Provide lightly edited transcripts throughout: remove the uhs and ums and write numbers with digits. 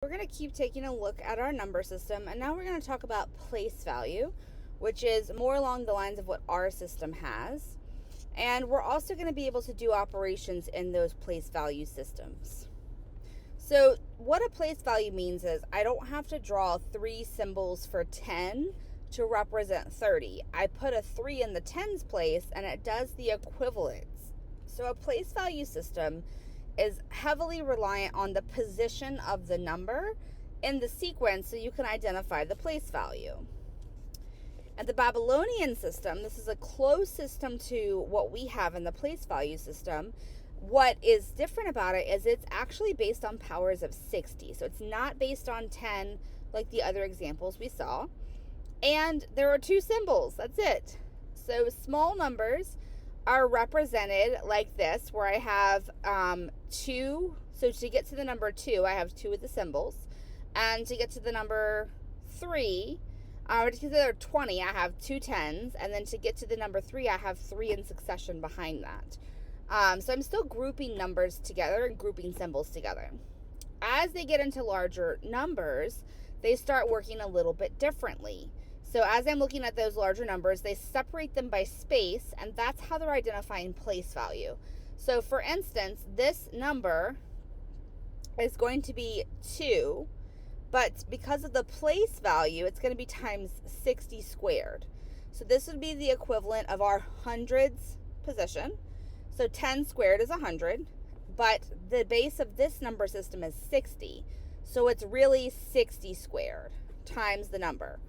We're going to keep taking a look at our number system, and now we're going to talk about place value, which is more along the lines of what our system has. And we're also going to be able to do operations in those place value systems. So what a place value means is I don't have to draw 3 symbols for 10 to represent 30. I put a 3 in the tens place and it does the equivalence. So a place value system is heavily reliant on the position of the number in the sequence so you can identify the place value. And the Babylonian system, this is a closed system to what we have in the place value system. What is different about it is it's actually based on powers of 60. So it's not based on 10 like the other examples we saw. And there are 2 symbols, that's it. So small numbers are represented like this, where I have 2. So to get to the number 2, I have 2 of the symbols. And to get to the number 3, or to get to the 20, I have 2 tens. And then to get to the number 3, I have 3 in succession behind that. So I'm still grouping numbers together and grouping symbols together. As they get into larger numbers, they start working a little bit differently. So as I'm looking at those larger numbers, they separate them by space, and that's how they're identifying place value. So for instance, this number is going to be 2, but because of the place value, it's going to be times 60 squared. So this would be the equivalent of our hundreds position. So 10 squared is 100, but the base of this number system is 60. So it's really 60 squared times the number.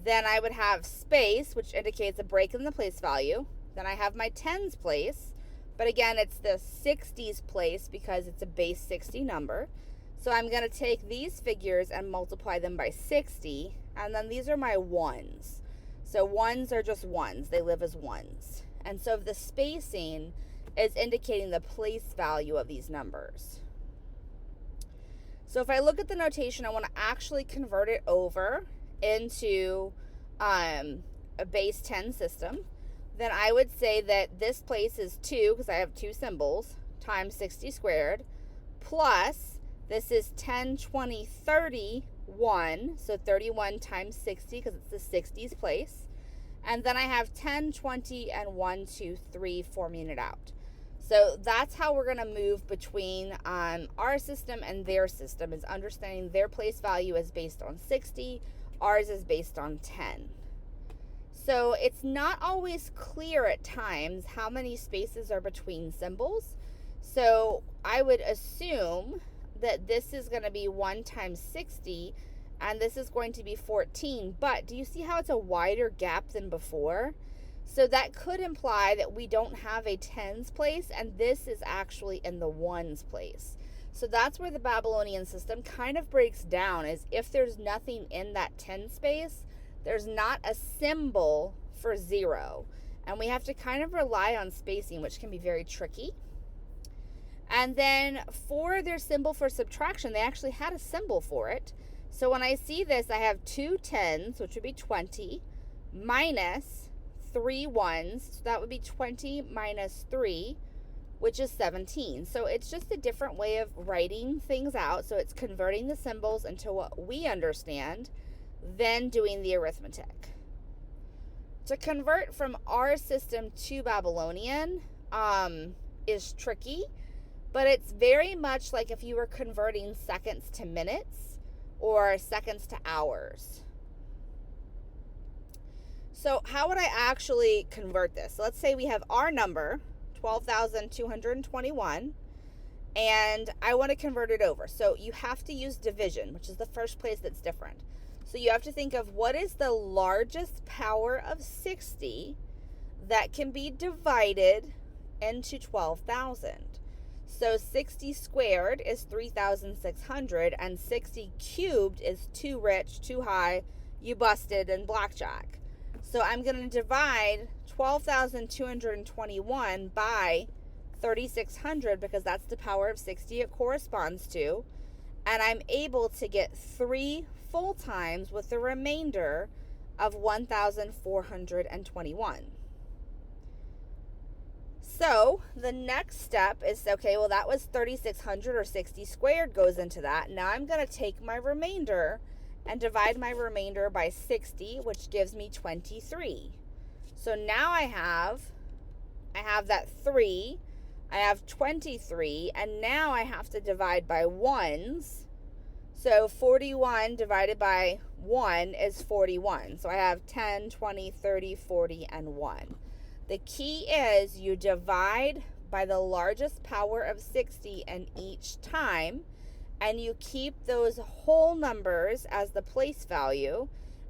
Then I would have space, which indicates a break in the place value. Then I have my tens place, but again, it's the 60s place because it's a base 60 number. So I'm going to take these figures and multiply them by 60, and then these are my ones. So ones are just ones. They live as ones. And so the spacing is indicating the place value of these numbers. So if I look at the notation, I want to actually convert it over into a base 10 system. Then I would say that this place is 2, because I have 2 symbols, times 60 squared, plus this is 10, 20, 30, 1, so 31 times 60, because it's the 60s place. And then I have 10, 20, and 1, 2, 3 forming it out. So that's how we're going to move between our system and their system, is understanding their place value is based on 60, ours is based on 10. So it's not always clear at times how many spaces are between symbols. So I would assume that this is going to be 1 times 60, and this is going to be 14. But do you see how it's a wider gap than before? So that could imply that we don't have a tens place, and this is actually in the ones place. So that's where the Babylonian system kind of breaks down, is if there's nothing in that 10 space, there's not a symbol for 0. And we have to kind of rely on spacing, which can be very tricky. And then for their symbol for subtraction, they actually had a symbol for it. So when I see this, I have 2 tens, which would be 20, minus 3 ones. So that would be 20 minus 3, which is 17. So it's just a different way of writing things out. So it's converting the symbols into what we understand, then doing the arithmetic. To convert from our system to Babylonian is tricky, but it's very much like if you were converting seconds to minutes or seconds to hours. So how would I actually convert this? So let's say we have our number, 12,221, and I want to convert it over. So you have to use division, which is the first place that's different. So you have to think of what is the largest power of 60 that can be divided into 12,000. So 60 squared is 3,600, and 60 cubed is too rich, too high, you busted in blackjack. So I'm going to divide 12,221 by 3,600 because that's the power of 60 it corresponds to. And I'm able to get 3 full times with the remainder of 1,421. So the next step is, okay, well, that was 3,600, or 60 squared goes into that. Now I'm going to take my remainder and divide my remainder by 60, which gives me 23. So now I have that 3, I have 23, and now I have to divide by ones. So 41 divided by 1 is 41. So I have 10, 20, 30, 40, and 1. The key is you divide by the largest power of 60 in each time, and you keep those whole numbers as the place value,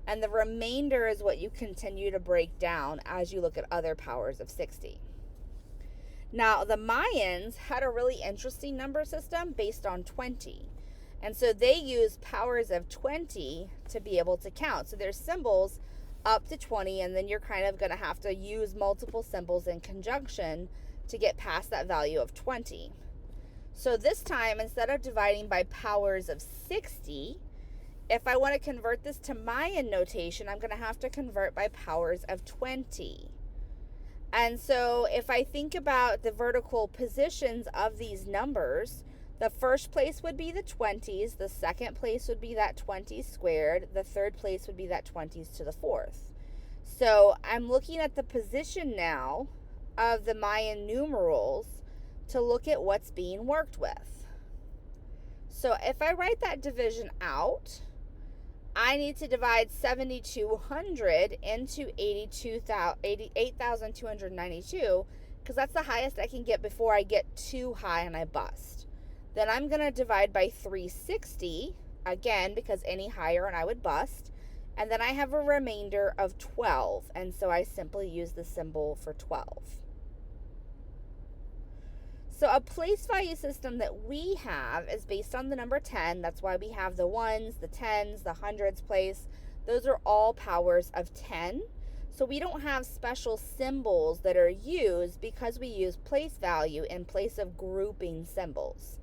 and the remainder is what you continue to break down as you look at other powers of 60. Now, the Mayans had a really interesting number system based on 20. And so they use powers of 20 to be able to count. So there's symbols up to 20, and then you're kind of going to have to use multiple symbols in conjunction to get past that value of 20. So this time, instead of dividing by powers of 60, if I want to convert this to Mayan notation, I'm going to have to convert by powers of 20. And so if I think about the vertical positions of these numbers, the first place would be the 20s, the second place would be that 20 squared, the third place would be that 20s to the fourth. So I'm looking at the position now of the Mayan numerals to look at what's being worked with. So if I write that division out, I need to divide 7,200 into 8,292, because that's the highest I can get before I get too high and I bust. Then I'm going to divide by 360, again, because any higher and I would bust. And then I have a remainder of 12, and so I simply use the symbol for 12. So a place value system that we have is based on the number 10. That's why we have the ones, the tens, the hundreds place. Those are all powers of 10. So we don't have special symbols that are used because we use place value in place of grouping symbols.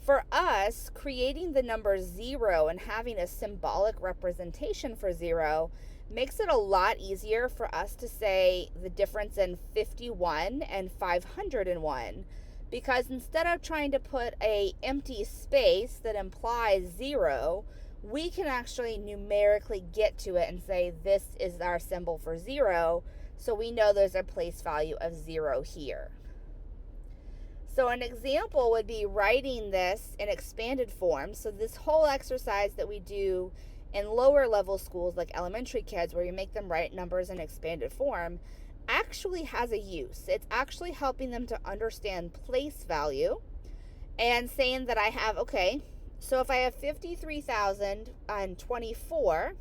For us, creating the number 0 and having a symbolic representation for 0 makes it a lot easier for us to say the difference in 51 and 501, because instead of trying to put an empty space that implies 0, we can actually numerically get to it and say this is our symbol for 0, so we know there's a place value of 0 here. So an example would be writing this in expanded form. So this whole exercise that we do in lower level schools like elementary kids, where you make them write numbers in expanded form, actually has a use. It's actually helping them to understand place value and saying that I have, okay, so if I have 53,024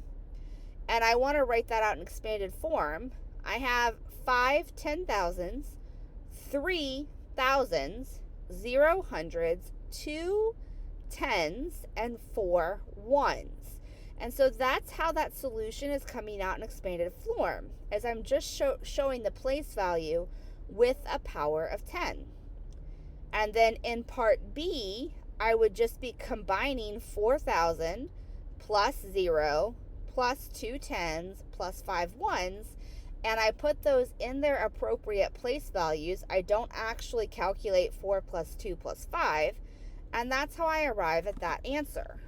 and I want to write that out in expanded form, I have 5 10,000s, 3 thousands, 0 hundreds, 2 tens, and 4 ones. And so that's how that solution is coming out in expanded form, as I'm just showing the place value with a power of 10. And then in part B, I would just be combining 4,000 plus 0 plus 2 tens plus 5 ones, and I put those in their appropriate place values. I don't actually calculate 4 plus 2 plus 5, and that's how I arrive at that answer.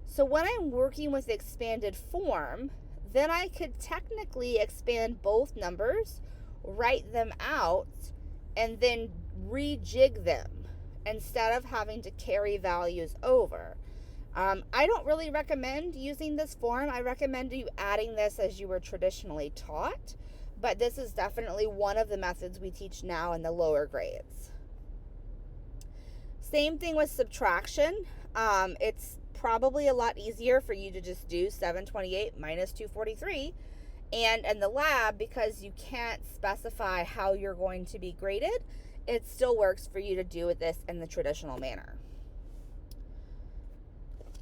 So when I'm working with expanded form, then I could technically expand both numbers, write them out, and then rejig them instead of having to carry values over. I don't really recommend using this form. I recommend you adding this as you were traditionally taught, but this is definitely one of the methods we teach now in the lower grades. Same thing with subtraction. It's probably a lot easier for you to just do 728 minus 243, and in the lab, because you can't specify how you're going to be graded, it still works for you to do this in the traditional manner.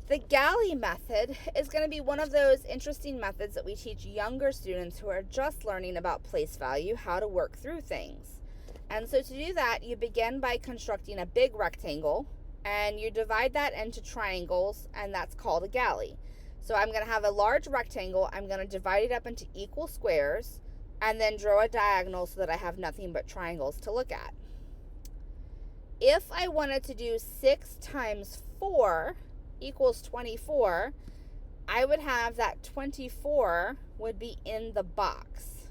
The Galley method is going to be one of those interesting methods that we teach younger students who are just learning about place value, how to work through things. And so to do that, you begin by constructing a big rectangle, and you divide that into triangles, and that's called a galley. So I'm going to have a large rectangle. I'm going to divide it up into equal squares. and then draw a diagonal so that I have nothing but triangles to look at. If I wanted to do 6 times 4 equals 24, I would have that 24 would be in the box.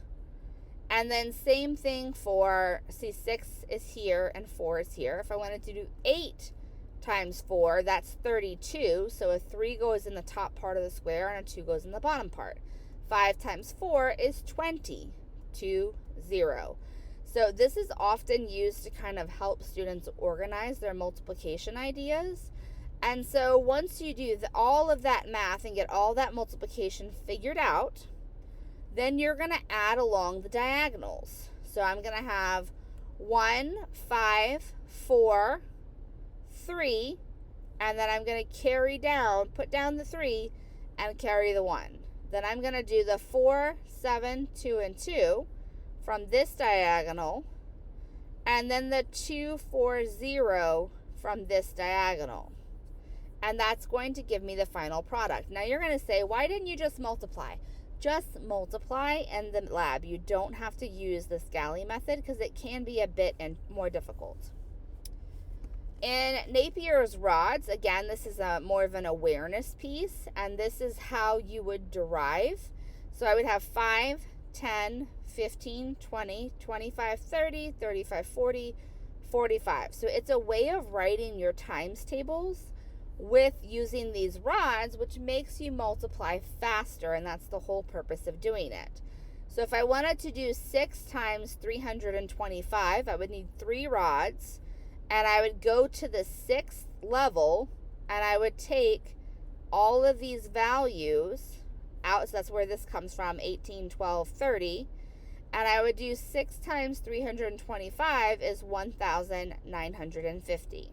And then same thing for, see, 6 is here and 4 is here. If I wanted to do 8 times 4, that's 32. So a 3 goes in the top part of the square and a 2 goes in the bottom part. 5 times 4 is 20, 2, 0. So this is often used to kind of help students organize their multiplication ideas. And so once you do all of that math and get all that multiplication figured out, then you're going to add along the diagonals. So I'm going to have 1, 5, 4, 3, and then I'm going to carry down, put down the 3, and carry the 1. Then I'm going to do the 4, 7, 2, and 2 from this diagonal, and then the 2, 4, 0 from this diagonal. And that's going to give me the final product. Now you're going to say, why didn't you just multiply? Just multiply in the lab. You don't have to use this Galley method because it can be a bit more difficult. In Napier's rods, again, this is more of an awareness piece, and this is how you would derive. So I would have 5, 10, 15, 20, 25, 30, 35, 40, 45. So it's a way of writing your times tables with using these rods, which makes you multiply faster, and that's the whole purpose of doing it. So if I wanted to do 6 times 325, I would need 3 rods, and I would go to the 6th level, and I would take all of these values out, so that's where this comes from, 18, 12, 30, and I would do 6 times 325 is 1,950.